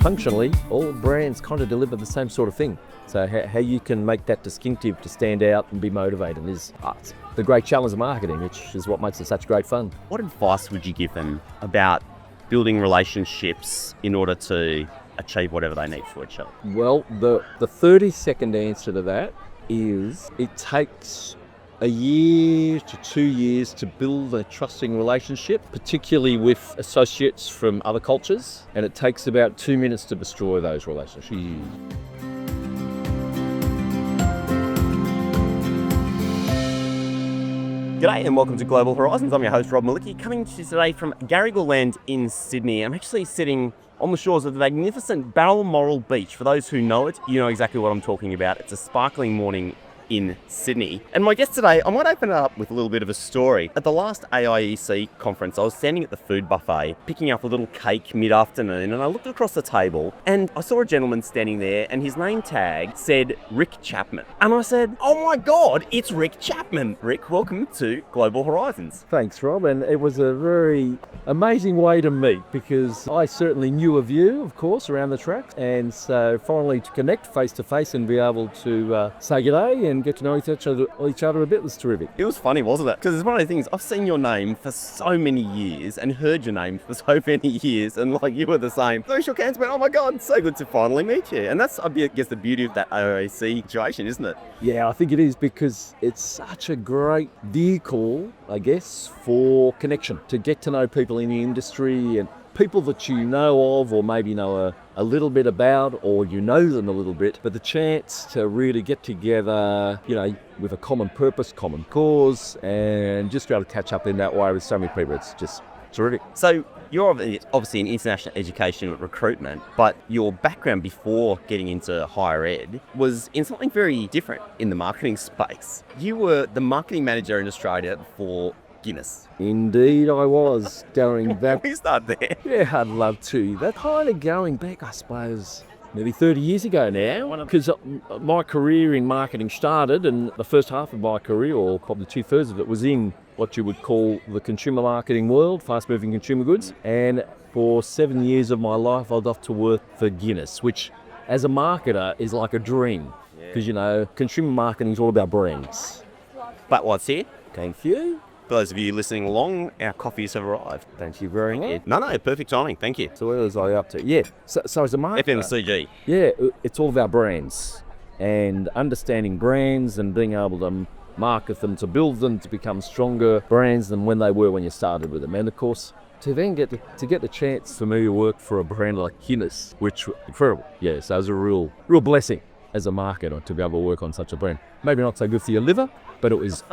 functionally, all brands kind of deliver the same sort of thing. So how you can make that distinctive to stand out and be motivated is the great challenge of marketing, which is what makes it such great fun. What advice would you give them about building relationships in order to achieve whatever they need for each other? Well, the 30-second answer to that is it takes a year to 2 years to build a trusting relationship, particularly with associates from other cultures, and it takes about 2 minutes to destroy those relationships. G'day and welcome to Global Horizons. I'm your host Rob Malicki, coming to you today from Garriggle Land in Sydney. I'm actually sitting on the shores of the magnificent Balmoral Beach. For those who know it, you know exactly what I'm talking about. It's a sparkling morning in Sydney. And my guest today, I might open it up with a little bit of a story. At the last AIEC conference, I was standing at the food buffet, picking up a little cake mid-afternoon, and I looked across the table and I saw a gentleman standing there and his name tag said Rick Chapman. And I said, oh my God, it's Rick Chapman. Rick, welcome to Global Horizons. Thanks, Rob, and it was a very amazing way to meet because I certainly knew of you, of course, around the tracks, and so finally to connect face to face and be able to say g'day and get to know each other a bit was terrific. It was funny, wasn't it? Because it's one of the things, I've seen your name for so many years and heard your name for so many years, and like you were the same. So we shook hands and went, oh my God, so good to finally meet you. And that's, I guess, the beauty of that AIC situation, isn't it? Yeah, I think it is because it's such a great vehicle, I guess, for connection, to get to know people in the industry and people that you know of or maybe know a little bit about, or you know them a little bit, but the chance to really get together, you know, with a common purpose, common cause, and just be able to catch up in that way with so many people, it's just terrific. So you're obviously in international education recruitment, but your background before getting into higher ed was in something very different in the marketing space. You were the marketing manager in Australia for Guinness. Indeed I was during that. Can we start there? Yeah, I'd love to. That kind of going back, I suppose, nearly 30 years ago now, because my career in marketing started, and the first half of my career, or probably 2/3 of it, was in what you would call the consumer marketing world, fast-moving consumer goods. And for 7 years of my life, I was off to work for Guinness, which as a marketer is like a dream, because, you know, consumer marketing is all about brands. But what's here? Thank you. For those of you listening along, our coffees have arrived. Thank you very much. No, perfect timing. Thank you. So where was I up to? Yeah, so as a marketer... FMCG. Yeah, it's all about brands and understanding brands and being able to market them, to build them to become stronger brands than when they were when you started with them. And of course, to then get the chance for me to work for a brand like Guinness, which was incredible. Yeah, so it was a real blessing as a marketer to be able to work on such a brand. Maybe not so good for your liver, but it was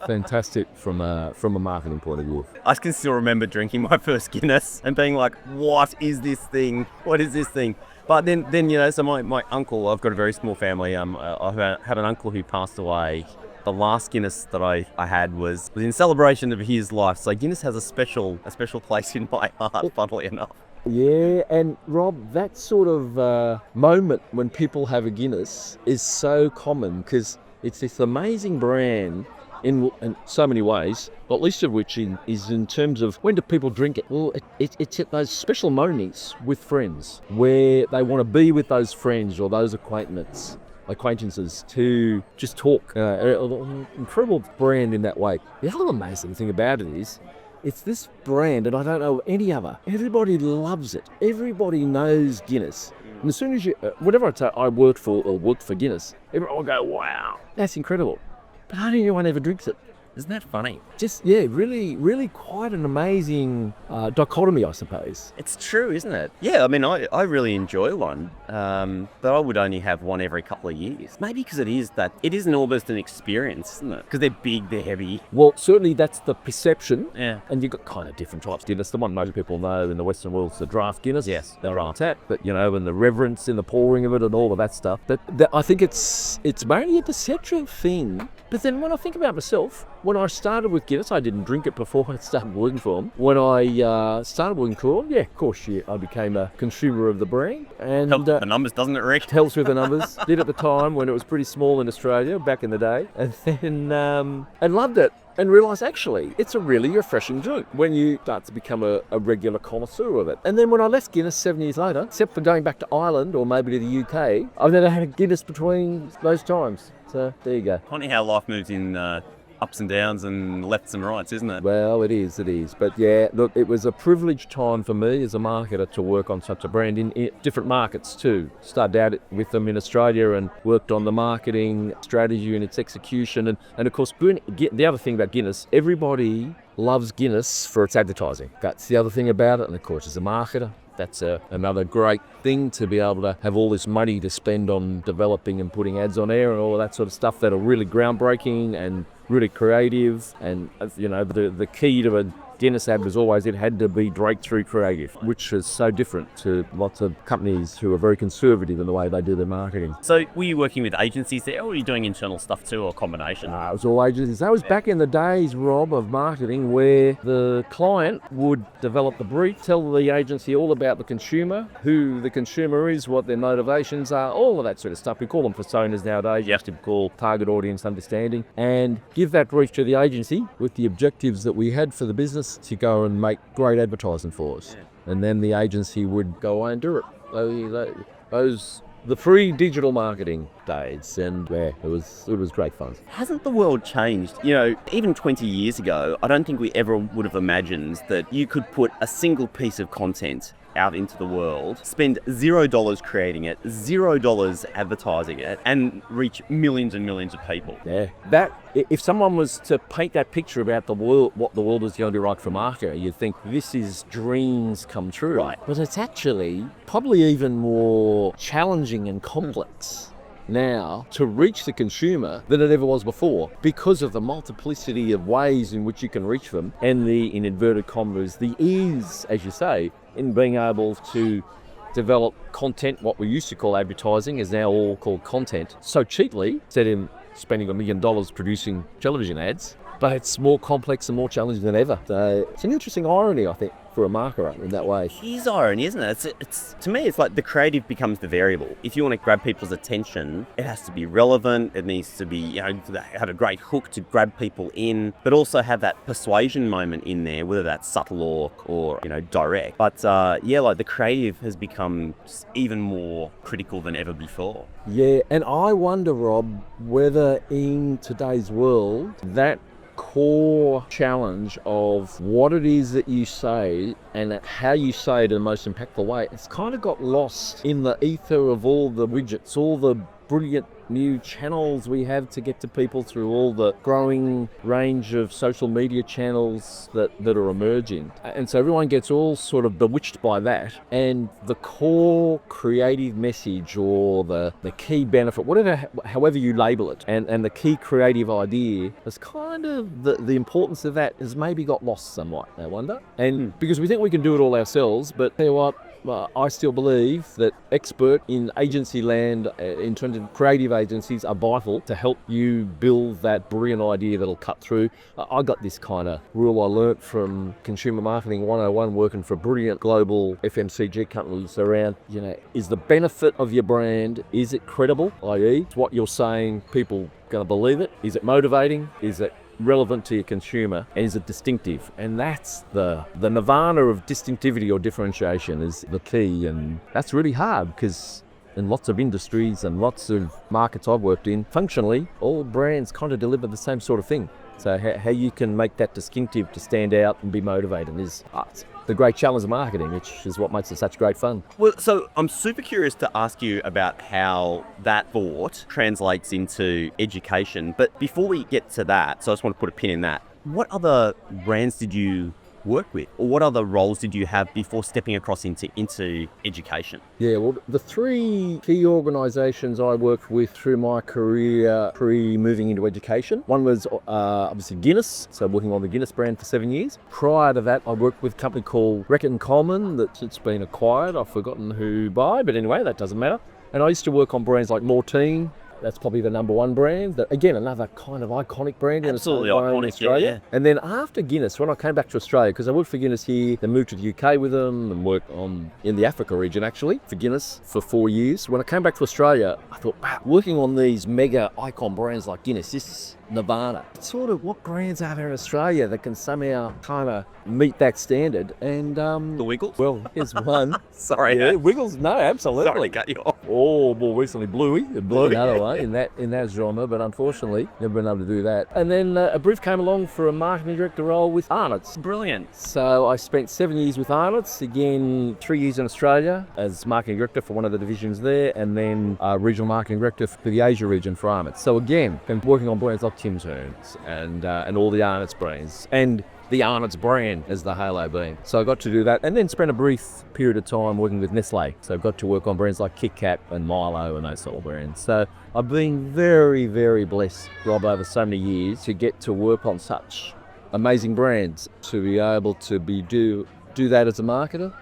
fantastic from a marketing point of view. I can still remember drinking my first Guinness and being like, what is this thing? What is this thing? But then you know, so my uncle, I've got a very small family. I had an uncle who passed away. The last Guinness that I had was in celebration of his life. So Guinness has a special place in my heart, funnily enough. Yeah, and Rob, that sort of moment when people have a Guinness is so common because it's this amazing brand in so many ways, not least of which is in terms of when do people drink it? Well, it's at those special moments with friends where they want to be with those friends or those acquaintances to just talk. Incredible brand in that way. The other amazing thing about it is it's this brand, and I don't know any other. Everybody loves it. Everybody knows Guinness. And as soon as whenever I say I worked for Guinness, everyone will go, wow, that's incredible. But hardly anyone ever drinks it. Isn't that funny? Just, yeah, really, really quite an amazing dichotomy, I suppose. It's true, isn't it? Yeah, I mean, I really enjoy one, but I would only have one every couple of years. Maybe because it is almost an experience, isn't it? Because they're big, they're heavy. Well, certainly that's the perception. Yeah. And you've got kind of different types of Guinness. The one most people know in the Western world is the draft Guinness. Yes, they're right. That, but you know, and the reverence in the pouring of it and all of that stuff. That I think it's mainly a perceptual thing. But then when I think about myself, when I started with Guinness, I didn't drink it before I started working for them. When I started working for them, of course, I became a consumer of the brand. And helps with the numbers, doesn't it, Rick? Helps with the numbers. Did at the time when it was pretty small in Australia, back in the day. And then, and loved it. and realised actually it's a really refreshing drink when you start to become a regular connoisseur of it. And then when I left Guinness 7 years later, except for going back to Ireland or maybe to the UK, I've never had a Guinness between those times. So there you go. Funny how life moves in ups and downs and lefts and rights, isn't it? Well, it is. But yeah, look, it was a privileged time for me as a marketer to work on such a brand in different markets too. Started out with them in Australia and worked on the marketing strategy and its execution. And of course, the other thing about Guinness, everybody loves Guinness for its advertising. That's the other thing about it. And of course, as a marketer, that's another great thing to be able to have all this money to spend on developing and putting ads on air and all of that sort of stuff that are really groundbreaking and really creative. And the key to a Guinness ad was always it had to be breakthrough creative, which is so different to lots of companies who are very conservative in the way they do their marketing. So were you working with agencies there, or were you doing internal stuff too, or a combination? It was all agencies. That was back in the days, Rob, of marketing where the client would develop the brief, tell the agency all about the consumer, who the consumer is, what their motivations are, all of that sort of stuff. We call them personas nowadays, Yep. typical target audience understanding, and give that brief to the agency with the objectives that we had for the business to go and make great advertising for us. Yeah. And then the agency would go away and do it. Those the free digital marketing days, and yeah, it was great fun. Hasn't the world changed? Even 20 years ago, I don't think we ever would have imagined that you could put a single piece of content out into the world, spend $0 creating it, $0 advertising it, and reach millions and millions of people. Yeah, if someone was to paint that picture about the world, what the world is going to be like for a marketer, you'd think this is dreams come true. Right. But it's actually probably even more challenging and complex now to reach the consumer than it ever was before, because of the multiplicity of ways in which you can reach them, and in inverted commas, the ease, as you say, in being able to develop content. What we used to call advertising is now all called content, so cheaply, instead of spending $1 million producing television ads. But it's more complex and more challenging than ever. So it's an interesting irony, I think, for a marketer in that way. It is irony, isn't it? It's to me, it's like the creative becomes the variable. If you want to grab people's attention, it has to be relevant. It needs to be, have a great hook to grab people in, but also have that persuasion moment in there, whether that's subtle or direct. But the creative has become even more critical than ever before. Yeah, and I wonder, Rob, whether in today's world that core challenge of what it is that you say and how you say it in the most impactful way, it's kind of got lost in the ether of all the widgets, all the brilliant new channels we have to get to people through all the growing range of social media channels that are emerging. And so everyone gets all sort of bewitched by that, and the core creative message or the key benefit, however you label it, and the key creative idea is kind of the importance of that has maybe got lost somewhat, I wonder. And because we think we can do it all ourselves, but tell you what, I still believe that expert in agency land, in terms of creative agencies, are vital to help you build that brilliant idea that'll cut through. I got this kind of rule I learnt from Consumer Marketing 101, working for brilliant global FMCG companies around, is the benefit of your brand, is it credible? i.e., what you're saying, people going to believe it? Is it motivating? Is it relevant to your consumer, and is it distinctive? And that's the nirvana of distinctivity or differentiation is the key, and that's really hard because in lots of industries and lots of markets I've worked in, functionally all brands kind of deliver the same sort of thing. So how you can make that distinctive to stand out and be motivated is the great challenge of marketing, which is what makes it such great fun. Well, so I'm super curious to ask you about how that thought translates into education. But before we get to that, so I just want to put a pin in that. What other brands did you work with, or what other roles did you have before stepping across into education? Yeah, well, the three key organisations I worked with through my career pre-moving into education, one was obviously Guinness, so working on the Guinness brand for 7 years. Prior to that, I worked with a company called Rick Chapman that's been acquired. I've forgotten who by, but anyway, that doesn't matter. And I used to work on brands like Mortein. That's probably the number one brand. Again, another kind of iconic brand in Australia. Yeah. And then after Guinness, when I came back to Australia, because I worked for Guinness here, then moved to the UK with them and worked in the Africa region actually for Guinness for 4 years. When I came back to Australia, I thought, wow, working on these mega icon brands like Guinness, Nirvana. Sort of what brands are there in Australia that can somehow kind of meet that standard? And The Wiggles? well, here's one. Sorry. Yeah, Wiggles. No, absolutely. Sorry to cut you off. Or more recently, Bluey. Another one in that genre, but unfortunately, never been able to do that. And then a brief came along for a marketing director role with Arnott. Brilliant. So I spent 7 years with Arnott, again 3 years in Australia as marketing director for one of the divisions there, and then regional marketing director for the Asia region for Arnott. So again, been working on brands like Tim Hortons and all the Arnott's brands, and the Arnott's brand as the halo beam. So I got to do that, and then spent a brief period of time working with Nestle. So I got to work on brands like Kat and Milo and those sort of brands. So I've been very, very blessed, Rob, over so many years to get to work on such amazing brands. To be able to do that as a marketer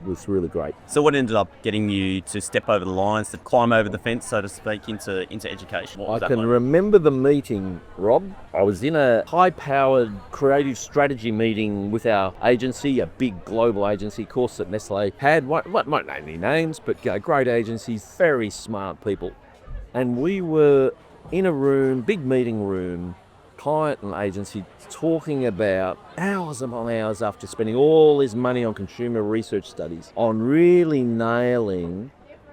was really great. So what ended up getting you to step over the lines, to climb over the fence, so to speak, into education? What was I that can like? remember the meeting, Rob. I was in a high-powered creative strategy meeting with our agency, a big global agency, of course, that Nestle had. Won't name any names, but great agencies, very smart people. And we were in a room, big meeting room, client and agency, talking about hours upon hours after spending all this money on consumer research studies on really nailing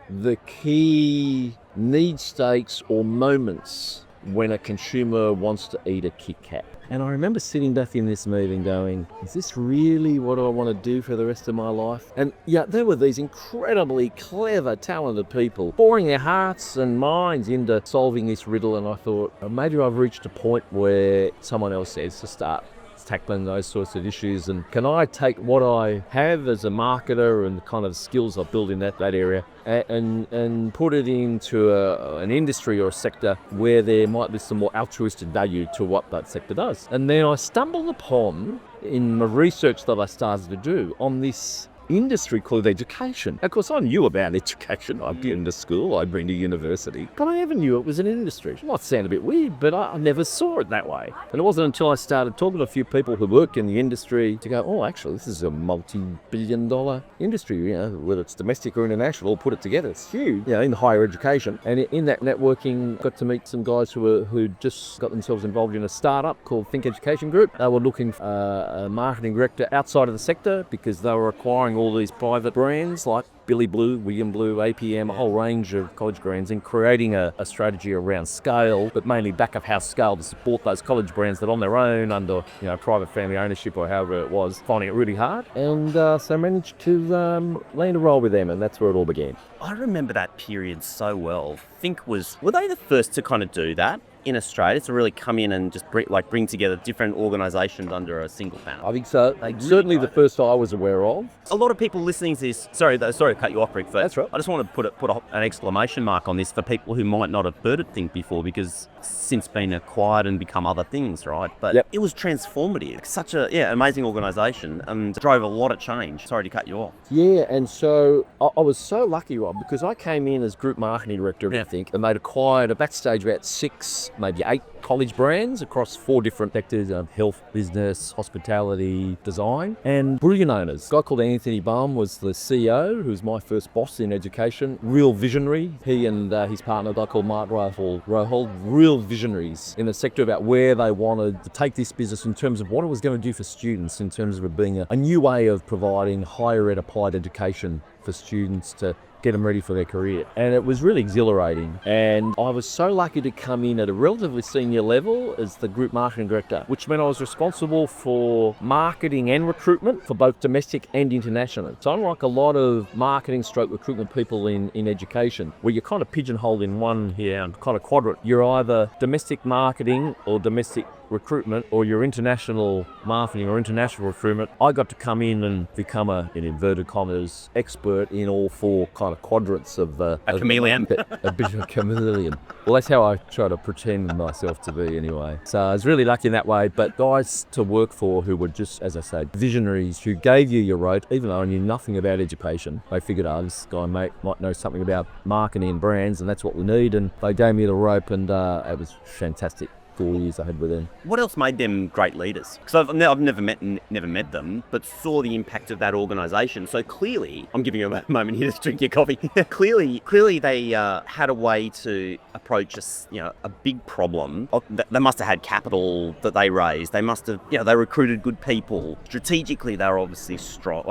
the key need states or moments when a consumer wants to eat a Kit Kat. And I remember sitting back in this meeting going, is this really what I want to do for the rest of my life? And yeah, there were these incredibly clever, talented people pouring their hearts and minds into solving this riddle. And I thought, maybe I've reached a point where someone else says to start tackling those sorts of issues, and can I take what I have as a marketer and the kind of skills I've built in that area and put it into an industry or a sector where there might be some more altruistic value to what that sector does. And then I stumbled upon, in the research that I started to do, on this industry called education. Of course, I knew about education. I'd been to school, I'd been to university, but I never knew it was an industry. It might sound a bit weird, but I never saw it that way. And it wasn't until I started talking to a few people who work in the industry to go, oh, actually, this is a multi-billion-dollar industry, whether it's domestic or international, put it together. It's huge, in higher education. And in that networking, got to meet some guys who just got themselves involved in a startup called Think Education Group. They were looking for a marketing director outside of the sector because they were acquiring all these private brands like Billy Blue, William Blue, APM, a whole range of college brands, and creating a strategy around scale, but mainly back of house scale to support those college brands that on their own, under private family ownership or however it was, finding it really hard. And so managed to land a role with them, and that's where it all began. I remember that period so well. Were they the first to kind of do that in Australia, to really come in and just bring together different organisations under a single banner? I think so. Certainly the first I was aware of. A lot of people listening to this, sorry to cut you off, Rick, but that's right. I just want to put an exclamation mark on this for people who might not have heard it think before, because it's since been acquired and become other things, right? But It was transformative. Such a amazing organisation, and drove a lot of change. Sorry to cut you off. Yeah, and so I was so lucky, Rob, because I came in as group marketing director, I think, and they'd acquired at that stage about 6, maybe 8 college brands across 4 different sectors: health, business, hospitality, design, and brilliant owners. A guy called Anthony Baum was the CEO, who was my first boss in education. Real visionary. He and his partner, a guy called Mark Rohold, real visionaries in the sector about where they wanted to take this business in terms of what it was going to do for students, in terms of it being a new way of providing higher ed applied education for students to get them ready for their career. And it was really exhilarating. And I was so lucky to come in at a relatively senior level as the group marketing director, which meant I was responsible for marketing and recruitment for both domestic and international. So unlike a lot of marketing stroke recruitment people in education, where you're kind of pigeonholed in one kind of quadrant, you're either domestic marketing or domestic recruitment, or your international marketing or international recruitment. I got to come in and become in inverted commas, expert in all 4 kind of quadrants of a chameleon. A bit of a chameleon. Well, that's how I try to pretend myself to be anyway. So I was really lucky in that way, but guys to work for who were just, as I say, visionaries, who gave you your rope, even though I knew nothing about education. They figured, this guy might know something about marketing and brands, and that's what we need, and they gave me the rope, and it was fantastic. 4 years I had with them. What else made them great leaders? Because I've never met them, but saw the impact of that organisation. So clearly, I'm giving you a moment here to drink your coffee. clearly, they had a way to approach a big problem. They must have had capital that they raised. They must have, they recruited good people. Strategically, they were obviously strong.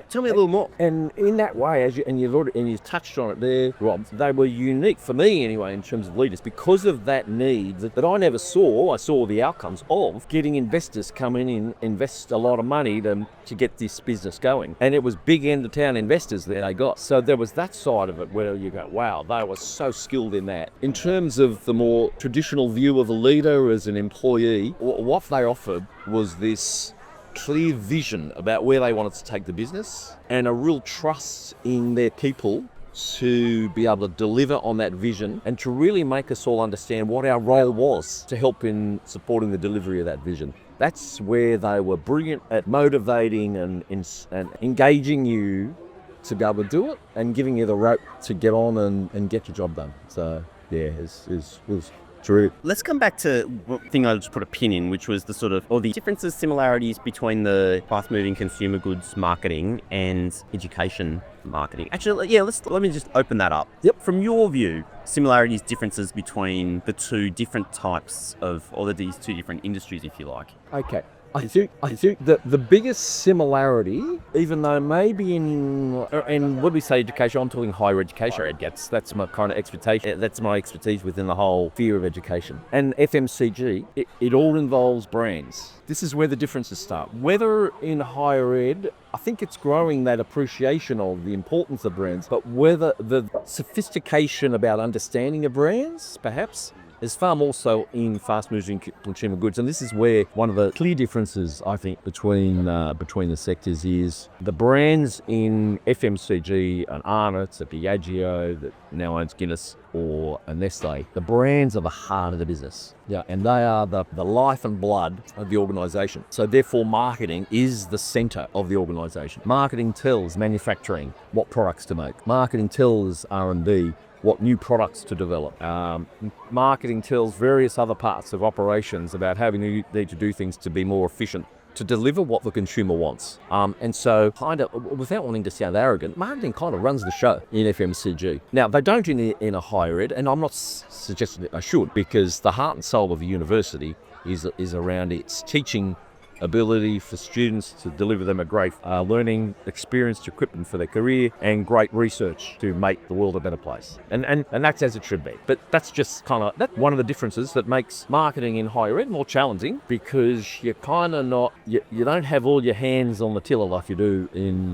Tell me a little more. And in that way, you've touched on it there, Rob, they were unique for me anyway in terms of leaders because of that need that I never saw. I saw the outcomes of getting investors come in and invest a lot of money to get this business going. And it was big end of town investors that they got. So there was that side of it where you go, wow, they were so skilled in that. In terms of the more traditional view of a leader as an employee, what they offered was this clear vision about where they wanted to take the business and a real trust in their people to be able to deliver on that vision and to really make us all understand what our role was to help in supporting the delivery of that vision. That's where they were brilliant at motivating and engaging you to be able to do it and giving you the rope to get on and get your job done. So yeah, it was true. Let's come back to one thing I just put a pin in, which was the differences, similarities between the fast-moving consumer goods marketing and education marketing. Actually, yeah, let me just open that up. Yep. From your view, similarities, differences between the two different types these two different industries, if you like. Okay. I think that the biggest similarity, even though maybe in when we say education, I'm talking higher education. That's my kind of expertise. That's my expertise within the whole sphere of education. And FMCG, it all involves brands. This is where the differences start. Whether in higher ed, I think it's growing that appreciation of the importance of brands, but whether the sophistication about understanding of brands, perhaps, is far more so in fast-moving consumer goods. And this is where one of the clear differences, I think, between the sectors is the brands in FMCG, an Arnott, a Diageo that now owns Guinness, or a Nestle. The brands are the heart of the business. Yeah, and they are the life and blood of the organisation. So therefore, marketing is the centre of the organisation. Marketing tells manufacturing what products to make. Marketing tells R&D what new products to develop. Marketing tells various other parts of operations about how we need to do things to be more efficient, to deliver what the consumer wants. And so, kind of, without wanting to sound arrogant, marketing kind of runs the show in FMCG. Now, they don't in a higher ed, and I'm not suggesting that I should, because the heart and soul of a university is around its teaching ability for students to deliver them a great learning experience to equip them for their career and great research to make the world a better place. And that's as it should be. But that's just kind of one of the differences that makes marketing in higher ed more challenging, because you're kind of you don't have all your hands on the tiller like you do in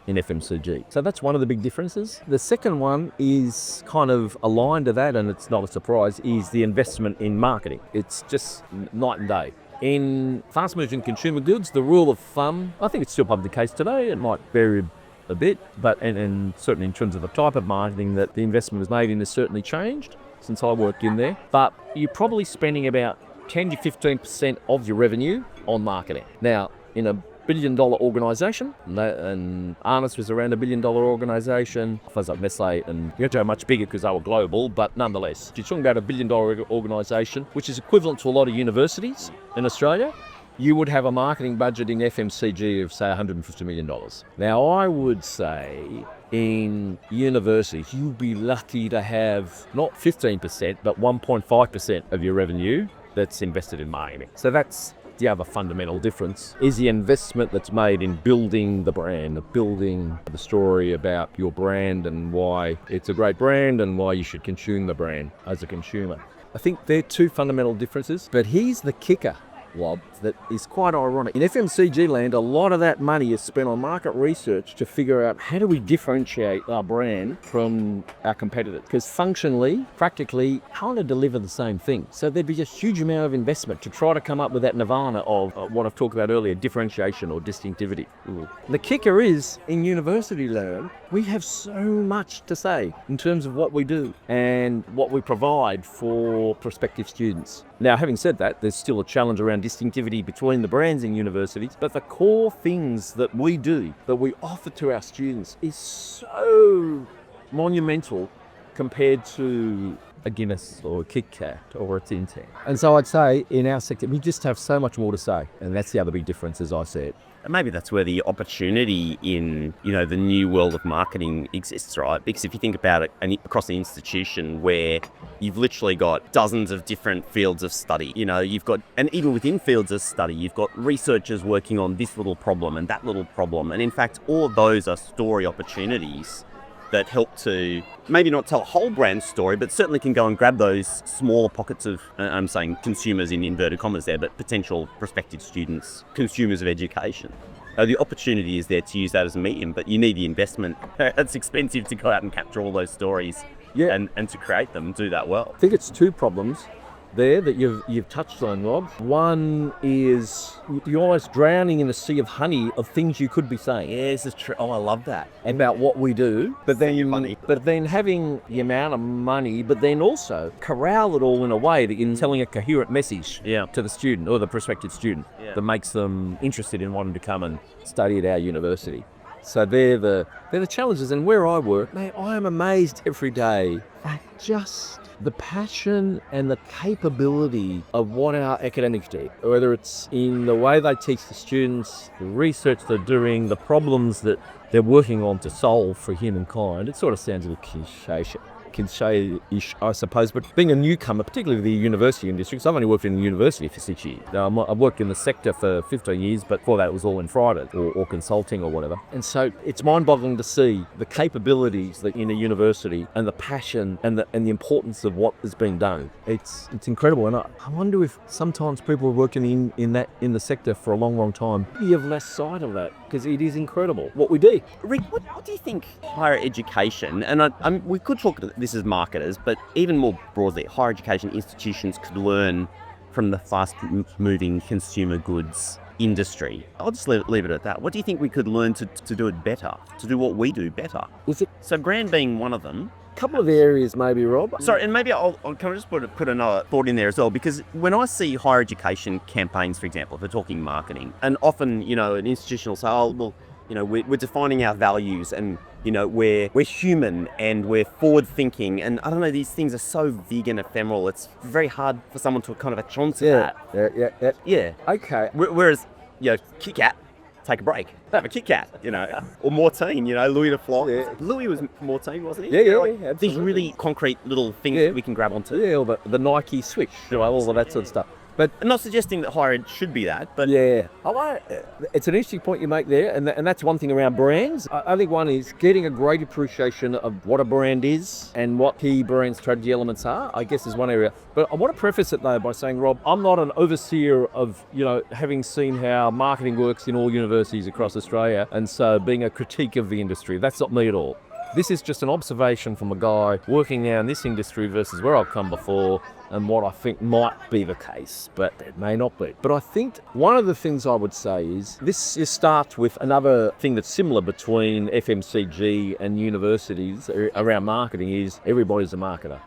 FMCG. So that's one of the big differences. The second one is kind of aligned to that, and it's not a surprise, is the investment in marketing. It's just night and day. In fast-moving consumer goods, the rule of thumb, I think it's still probably the case today, it might vary a bit, but and certainly in terms of the type of marketing that the investment was made in has certainly changed since I worked in there. But you're probably spending about 10 to 15% of your revenue on marketing. Now, in a billion-dollar organisation, and Arnott was around $1 billion organisation. Fuzz like Nestle and Diageo are much bigger because they were global, but nonetheless, you're talking about $1 billion organisation, which is equivalent to a lot of universities in Australia. You would have a marketing budget in FMCG of, say, $150 million. Now, I would say in universities, you'd be lucky to have not 15%, but 1.5% of your revenue that's invested in marketing. So that's the other fundamental difference, is the investment that's made in building the brand, building the story about your brand and why it's a great brand and why you should consume the brand as a consumer. I think they're two fundamental differences, but here's the kicker, Rob, that is quite ironic. In FMCG land, a lot of that money is spent on market research to figure out how do we differentiate our brand from our competitors. Because functionally, practically, kind of deliver the same thing. So there'd be a huge amount of investment to try to come up with that nirvana of what I've talked about earlier, differentiation or distinctivity. The kicker is, in university land, we have so much to say in terms of what we do and what we provide for prospective students. Now, having said that, there's still a challenge around distinctivity between the brands in universities, but the core things that we do, that we offer to our students, is so monumental compared to a Guinness or a Kit Kat or a Tin Tan. And so I'd say in our sector, we just have so much more to say. And that's the other big difference, as I said. And maybe that's where the opportunity in, the new world of marketing exists, right? Because if you think about it across the institution where you've literally got dozens of different fields of study, you've got, and even within fields of study, you've got researchers working on this little problem and that little problem. And in fact, all of those are story opportunities that help to maybe not tell a whole brand story, but certainly can go and grab those smaller pockets of, I'm saying consumers in inverted commas there, but potential prospective students, consumers of education. The opportunity is there to use that as a medium, but you need the investment. It's expensive to go out and capture all those stories and to create them and do that well. I think it's two problems there that you've touched on, Rob. One is you're almost drowning in a sea of honey of things you could be saying. Yeah, this is true. Oh, I love that. About what we do, but then having the amount of money, but then also corral it all in a way that you're telling a coherent message to the student or the prospective student that makes them interested in wanting to come and study at our university. So they're the challenges. And where I work, mate, I am amazed every day at just the passion and the capability of what our academics do, whether it's in the way they teach the students, the research they're doing, the problems that they're working on to solve for humankind. It sort of sounds a little cliche-ish, I suppose, but being a newcomer, particularly the university industry, because I've only worked in the university for 6 years. Now, I've worked in the sector for 15 years, but before that it was all in private or consulting or whatever. And so it's mind-boggling to see the capabilities that in a university and the passion and the importance of what is being done. It's incredible, and I wonder if sometimes people are working in the sector for a long, long time, you have less sight of that, because it is incredible what we do. Rick, what do you think higher education, and we could talk about this as marketers, but even more broadly, higher education institutions could learn from the fast-moving consumer goods industry? I'll just leave it at that. What do you think we could learn to do it better, to do what we do better? So brand being one of them. Couple of areas maybe, Rob. Sorry, and maybe I'll can I just put another thought in there as well, because when I see higher education campaigns, for example, if we're talking marketing, and often, an institution will say, oh, well, we're defining our values, and we're human and we're forward thinking, and I don't know, these things are so vague and ephemeral. It's very hard for someone to kind of attach onto that. Yeah. Okay. Whereas, Kit Kat, take a break. Have a Kit Kat, or Mortine, Louis LaFleur. Yeah. Louis was Mortine, wasn't he? Yeah. These really concrete little things that we can grab onto. Yeah, or the Nike switch, all of that sort of stuff. But I'm not suggesting that higher ed should be that, but it's an interesting point you make there, and that's one thing around brands. I think one is getting a great appreciation of what a brand is and what key brand strategy elements are, I guess, is one area. But I want to preface it though by saying, Rob, I'm not an overseer of, having seen how marketing works in all universities across Australia, and so being a critique of the industry. That's not me at all. This is just an observation from a guy working now in this industry versus where I've come before, and what I think might be the case, but it may not be. But I think one of the things I would say is this starts with another thing that's similar between FMCG and universities around marketing is everybody's a marketer.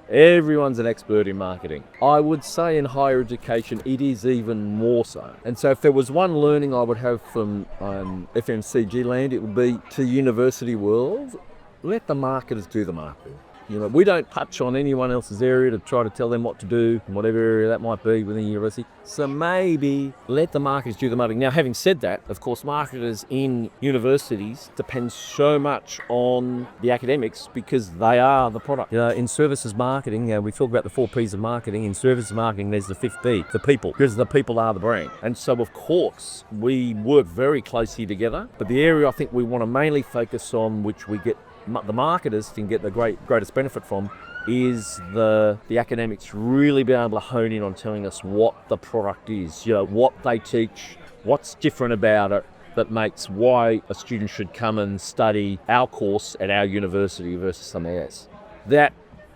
Everyone's an expert in marketing. I would say in higher education, it is even more so. And so if there was one learning I would have from FMCG land, it would be to university world, let the marketers do the marketing. We don't touch on anyone else's area to try to tell them what to do, in whatever area that might be within the university. So maybe let the marketers do the marketing. Now, having said that, of course, marketers in universities depend so much on the academics because they are the product. In services marketing, we talk about the 4 Ps of marketing. In services marketing, there's the 5th P, the people, because the people are the brand. And so, of course, we work very closely together. But the area I think we want to mainly focus on, which we get the marketers can get the greatest benefit from, is the academics really being able to hone in on telling us what the product is, what they teach, what's different about it that makes why a student should come and study our course at our university versus something else. That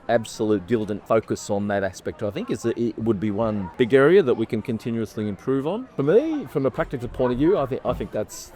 absolute diligent focus on that aspect, I think, it would be one big area that we can continuously improve on. For me, from a practical point of view, I think that's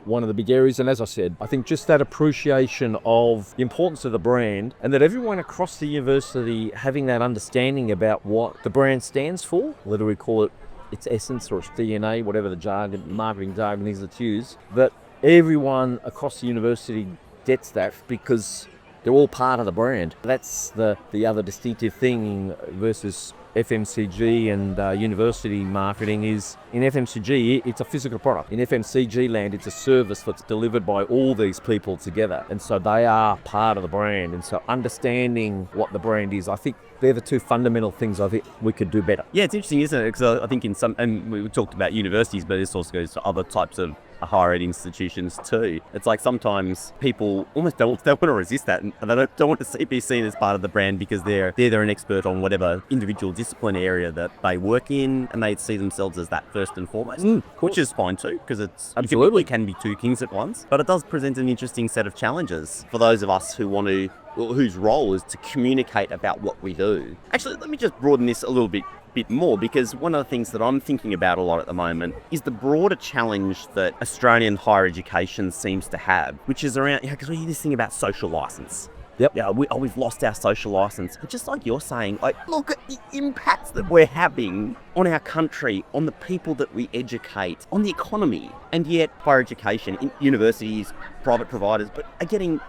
one of the big areas. And as I said, I think just that appreciation of the importance of the brand, and that everyone across the university having that understanding about what the brand stands for, whether we call it its essence or its DNA, whatever the marketing jargon is that's used, that everyone across the university gets that, because They're all part of the brand. That's the other distinctive thing versus FMCG and university marketing is in FMCG, it's a physical product. In FMCG land, it's a service that's delivered by all these people together. And so they are part of the brand. And so understanding what the brand is, I think they're the two fundamental things I think we could do better. Yeah, it's interesting, isn't it? Because I think in some, and we talked about universities, but this also goes to other types of higher ed institutions too. It's like sometimes people almost don't want to resist that, and they don't want to be seen as part of the brand because they're an expert on whatever individual discipline area that they work in, and they see themselves as that first and foremost, which is fine too, because it's absolutely can be two kings at once. But it does present an interesting set of challenges for those of us who want to, whose role is to communicate about what we do. Actually, let me just broaden this a little bit more, because one of the things that I'm thinking about a lot at the moment is the broader challenge that Australian higher education seems to have, which is around, because we hear this thing about social license. Yep. Yeah, we've lost our social license. But just like you're saying, like, look at the impacts that we're having on our country, on the people that we educate, on the economy. And yet, higher education, universities, private providers, but are getting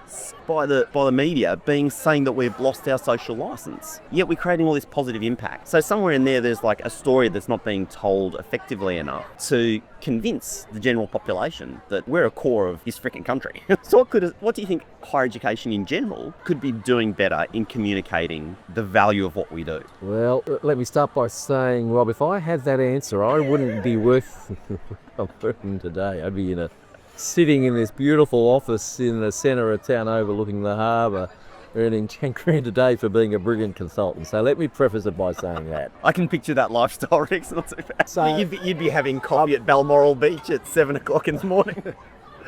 by the media saying that we've lost our social license. Yet we're creating all this positive impact. So somewhere in there's like a story that's not being told effectively enough to convince the general population that we're a core of this freaking country. So what do you think higher education in general could be doing better in communicating the value of what we do? Well, let me start by saying, Rob, if I had that answer, I wouldn't be working today. I'd be sitting in this beautiful office in the centre of town overlooking the harbour, earning 10 grand a day for being a brilliant consultant. So let me preface it by saying that. I can picture that lifestyle, Rick. It's not too bad. So, you'd be having coffee at Balmoral Beach at 7 o'clock in the morning.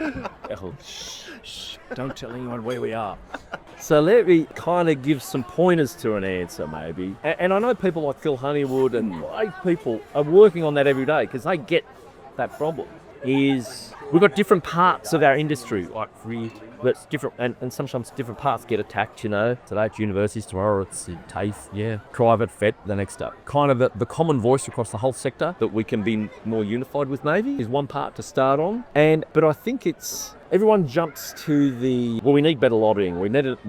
Oh, shh, don't tell anyone where we are. So let me kind of give some pointers to an answer, maybe. And I know people like Phil Honeywood and people are working on that every day because they get that problem. Is we've got different parts of our industry, like that's different, and sometimes different parts get attacked, Today it's universities, tomorrow it's TAFE, private vet, the next up. Kind of the common voice across the whole sector that we can be more unified with maybe is one part to start on. But I think everyone jumps to we need better lobbying, we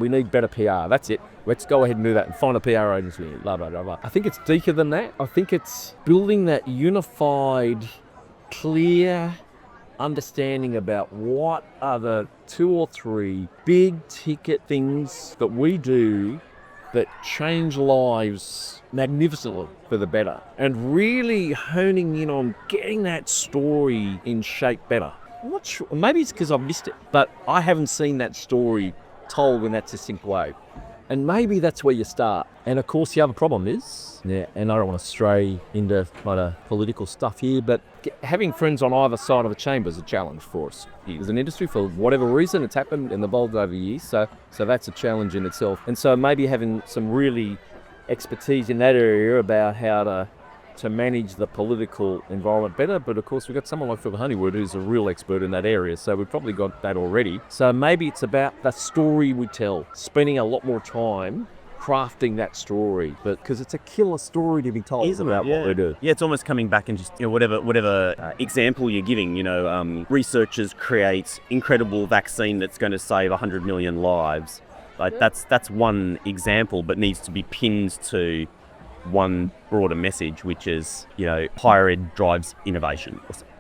need better PR, that's it. Let's go ahead and do that and find a PR agency, blah, blah, blah, blah. I think it's deeper than that. I think it's building that unified, clear understanding about what are the 2 or 3 big ticket things that we do that change lives magnificently for the better, and really honing in on getting that story in shape better. I'm not sure, maybe it's because I've missed it, but I haven't seen that story told in that succinct way. And maybe that's where you start. And of course the other problem is, and I don't want to stray into kind of political stuff here, but having friends on either side of the chamber is a challenge for us. As an industry, for whatever reason, it's happened and evolved over the years, so that's a challenge in itself. And so maybe having some really expertise in that area about how to manage the political environment better. But of course we've got someone like Phil Honeywood who's a real expert in that area, so we've probably got that already. So maybe it's about the story we tell, spending a lot more time crafting that story, but because it's a killer story to be told about what we do. Yeah, it's almost coming back and just whatever example you're giving. Researchers create incredible vaccine that's going to save 100 million lives. Like that's one example, but needs to be pinned to one broader message, which is, higher ed drives innovation,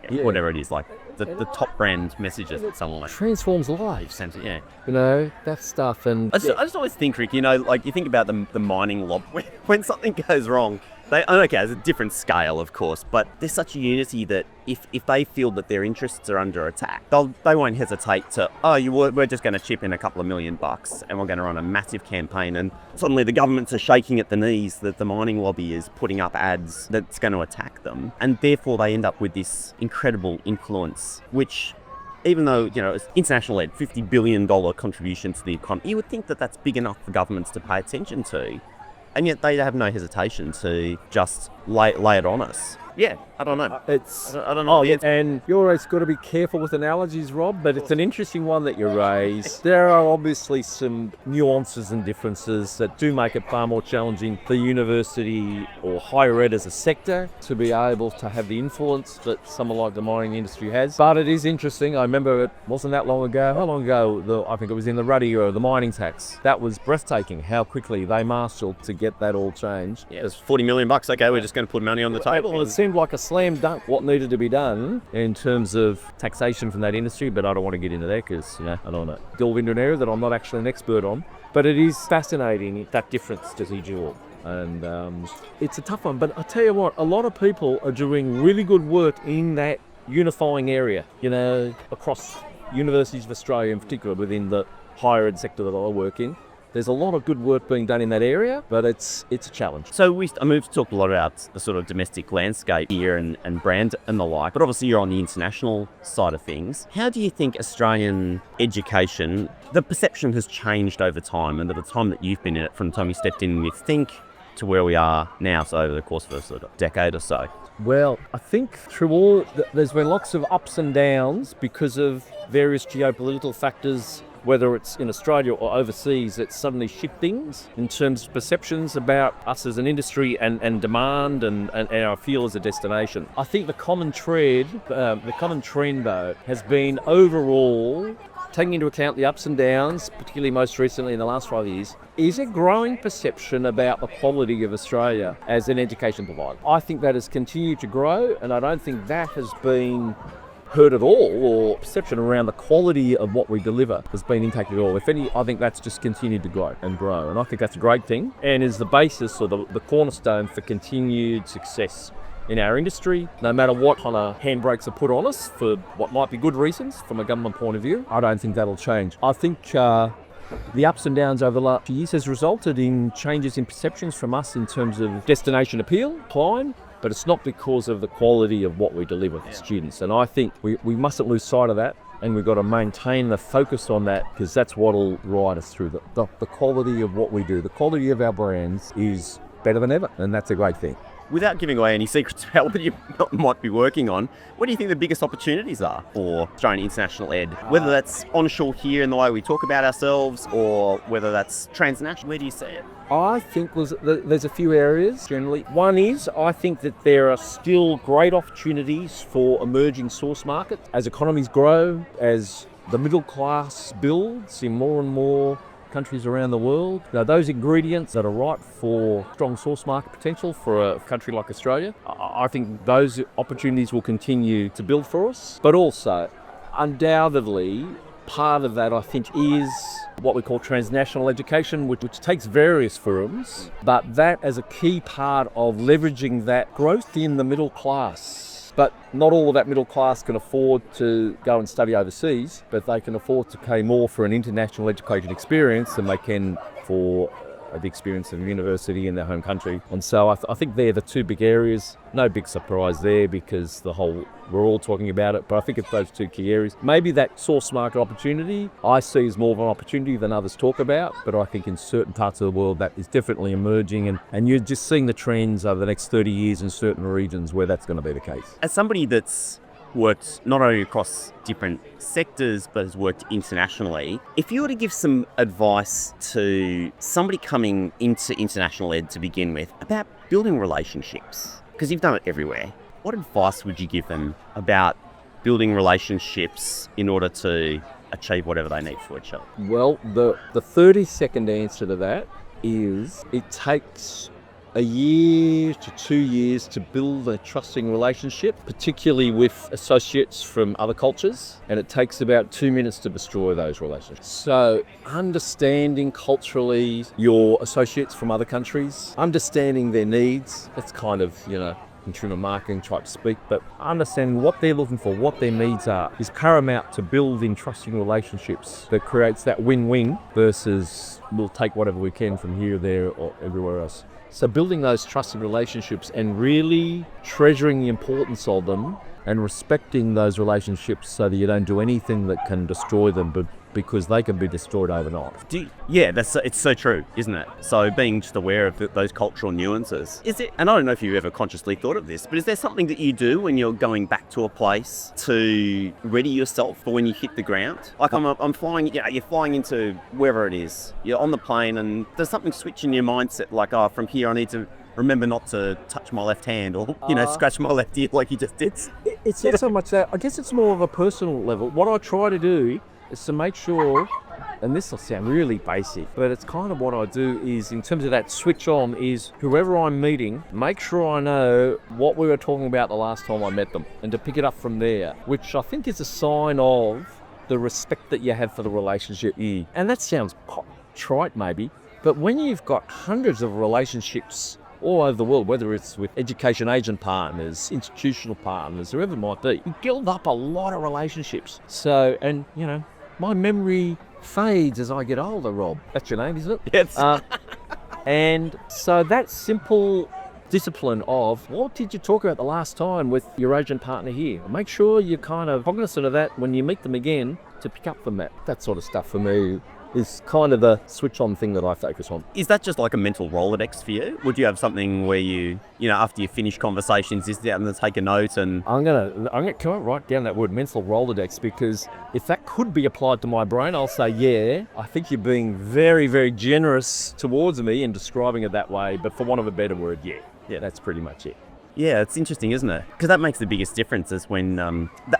or whatever it is, like the top brand messages that someone like transforms lives. Yeah. That stuff. And I just always think, Rick, like you think about the mining lobby, when something goes wrong, there's a different scale, of course, but there's such a unity that if they feel that their interests are under attack, they won't hesitate to, we're just going to chip in a couple of $1 million and we're going to run a massive campaign, and suddenly the governments are shaking at the knees that the mining lobby is putting up ads that's going to attack them, and therefore they end up with this incredible influence, which, even though, it's international aid, $50 billion contribution to the economy, you would think that that's big enough for governments to pay attention to. And yet they have no hesitation to just lay it on us. Yeah, I don't know. It's I don't know. Oh, and you always got to be careful with analogies, Rob, but it's an interesting one that you raise. There are obviously some nuances and differences that do make it far more challenging for university or higher ed as a sector to be able to have the influence that someone like the mining industry has. But it is interesting. I remember it wasn't that long ago. How long ago? I think it was in the ruddy era, the mining tax. That was breathtaking, how quickly they marshalled to get that all changed. Yeah, it's $40 million. Okay, we're just going to put money on the table. Well, it seemed like a slam dunk what needed to be done in terms of taxation from that industry, but I don't want to get into that because, I don't want to delve into an area that I'm not actually an expert on. But it is fascinating, that difference to Zhejiang. And it's a tough one. But I tell you what, a lot of people are doing really good work in that unifying area, across universities of Australia in particular, within the higher ed sector that I work in. There's a lot of good work being done in that area, but it's a challenge. So I moved to talk a lot about the sort of domestic landscape here and brand and the like, but obviously you're on the international side of things. How do you think Australian education, the perception has changed over time, and at the time that you've been in it, from the time you stepped in with Think to where we are now, so over the course of a sort of decade or so? Well, I think through there's been lots of ups and downs because of various geopolitical factors, whether it's in Australia or overseas. It's suddenly shifting in terms of perceptions about us as an industry and demand and our feel as a destination. I think the common trend though has been overall, taking into account the ups and downs, particularly most recently in the last 5 years, is a growing perception about the quality of Australia as an education provider. I think that has continued to grow, and I don't think that has been hurt at all, or perception around the quality of what we deliver has been impacted at all. If any, I think that's just continued to grow, and I think that's a great thing, and is the basis or the cornerstone for continued success in our industry, no matter what kind of handbrakes are put on us for what might be good reasons from a government point of view. I don't think that'll change. I think the ups and downs over the last few years has resulted in changes in perceptions from us in terms of destination appeal, climb, but it's not because of the quality of what we deliver to students. And I think we mustn't lose sight of that, and we've got to maintain the focus on that, because that's what will ride us through. The quality of what we do, the quality of our brands is better than ever, and that's a great thing. Without giving away any secrets about what you might be working on, what do you think the biggest opportunities are for Australian international ed? Whether that's onshore here in the way we talk about ourselves, or whether that's transnational, where do you see it? I think there's a few areas generally. One is, I think that there are still great opportunities for emerging source markets. As economies grow, as the middle class builds in more and more countries around the world, those ingredients that are right for strong source market potential for a country like Australia, I think those opportunities will continue to build for us. But also, undoubtedly, part of that, I think, is what we call transnational education, which takes various forms, but that as a key part of leveraging that growth in the middle class. But not all of that middle class can afford to go and study overseas, but they can afford to pay more for an international education experience than they can for the experience of university in their home country. And so I think they're the two big areas. No big surprise there, because we're all talking about it, but I think it's those two key areas. Maybe that source market opportunity I see as more of an opportunity than others talk about, but I think in certain parts of the world that is definitely emerging, and you're just seeing the trends over the next 30 years in certain regions where that's going to be the case. As somebody that's worked not only across different sectors but has worked internationally, if you were to give some advice to somebody coming into international ed to begin with about building relationships, because you've done it everywhere, what advice would you give them about building relationships in order to achieve whatever they need for each other? Well, the 30-second answer to that is it takes a year to 2 years to build a trusting relationship, particularly with associates from other cultures, and it takes about 2 minutes to destroy those relationships. So understanding culturally your associates from other countries, understanding their needs, that's kind of, consumer marketing type speak, but understanding what they're looking for, what their needs are, is paramount to building trusting relationships that creates that win-win versus we'll take whatever we can from here, there, or everywhere else. So building those trusting relationships and really treasuring the importance of them and respecting those relationships so that you don't do anything that can destroy them, but because they can be destroyed overnight. It's so true, isn't it? So being just aware of those cultural nuances. Is it? And I don't know if you ever consciously thought of this, but is there something that you do when you're going back to a place to ready yourself for when you hit the ground? Like I'm flying, you're flying into wherever it is. You're on the plane, and there's something switch in your mindset, like, from here I need to remember not to touch my left hand or, scratch my left ear like you just did. It's not so much that. I guess it's more of a personal level. What I try to do is to make sure, and this will sound really basic, but it's kind of what I do is, in terms of that switch on, is whoever I'm meeting, make sure I know what we were talking about the last time I met them, and to pick it up from there, which I think is a sign of the respect that you have for the relationship. And that sounds trite maybe, but when you've got hundreds of relationships all over the world, whether it's with education agent partners, institutional partners, whoever it might be, you build up a lot of relationships. So, and my memory fades as I get older, Rob. That's your name, isn't it? Yes. And so that simple discipline of, what did you talk about the last time with your agent partner here? Make sure you're kind of cognizant of that when you meet them again, to pick up from that. That sort of stuff for me is kind of the switch on thing that I focus on. Is that just like a mental Rolodex for you? Would you have something where you after you finish conversations, is there to take a note? And I'm gonna come write down that word, mental Rolodex, because if that could be applied to my brain, I'll say, yeah, I think you're being very, very generous towards me in describing it that way. But for want of a better word, yeah, that's pretty much it. Yeah, it's interesting, isn't it? Because that makes the biggest difference is when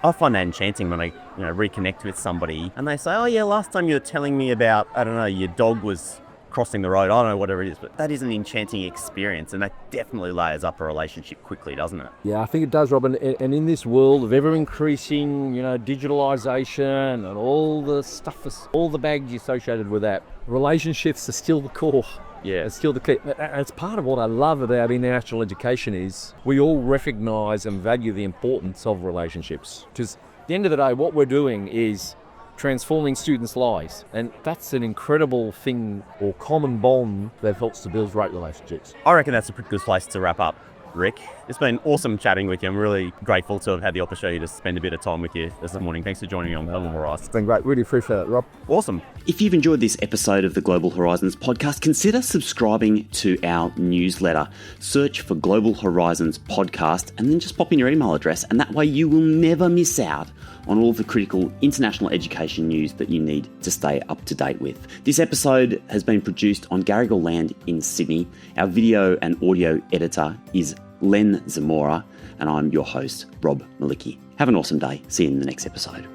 I find that enchanting when I reconnect with somebody and they say, oh yeah, last time you were telling me about, I don't know, your dog was crossing the road, I don't know, whatever it is, but that is an enchanting experience, and that definitely layers up a relationship quickly, doesn't it? Yeah, I think it does, Robin. And in this world of ever increasing, digitalisation and all the stuff, all the baggage associated with that, relationships are still the core. Yeah, it's still the key. And it's part of what I love about international education is we all recognise and value the importance of relationships. Because at the end of the day, what we're doing is transforming students' lives. And that's an incredible thing, or common bond, that helps to build great relationships. I reckon that's a pretty good place to wrap up, Rick. It's been awesome chatting with you. I'm really grateful to have had the opportunity to spend a bit of time with you this morning. Thanks for joining me on Global Horizons. It's been great. Really appreciate it, Rob. Awesome. If you've enjoyed this episode of the Global Horizons podcast, consider subscribing to our newsletter. Search for Global Horizons podcast and then just pop in your email address, and that way you will never miss out on all the critical international education news that you need to stay up to date with. This episode has been produced on Garigal Land in Sydney. Our video and audio editor is Len Zamora, and I'm your host, Rob Malicki. Have an awesome day. See you in the next episode.